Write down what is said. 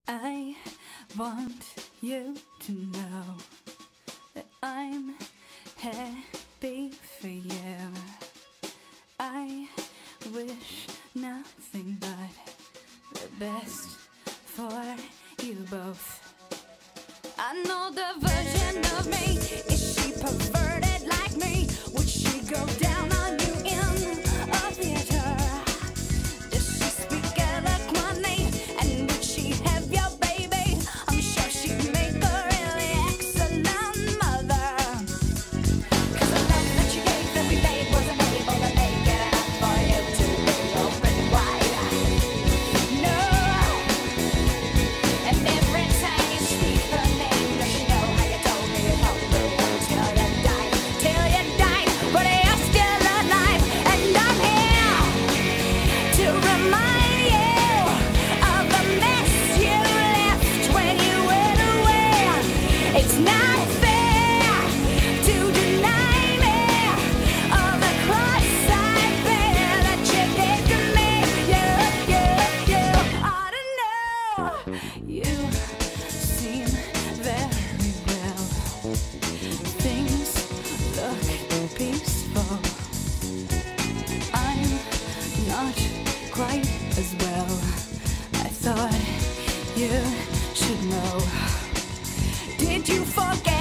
I want you to know that I'm happy for you. I wish nothing but the best for you both. I know the version of me. Is she perverted like me? Would she go down on you in a theater? Does she speak eloquently? And would she have your baby? I'm sure she'd make a really excellent mother. 'Cause the love that you gave every day wasn't able to make it enough for you to be open wide. No. And every time you speak her name, does she know how you told me you hope the world till you died? Till you died, but you're still alive. And I'm here to remind you of the mess you left when you went away. It's not fair to deny me of the cross I bear that you did to me. You ought to know. You seem very well. Things look peaceful. I'm not quite as well. I thought you should know. Did you forget?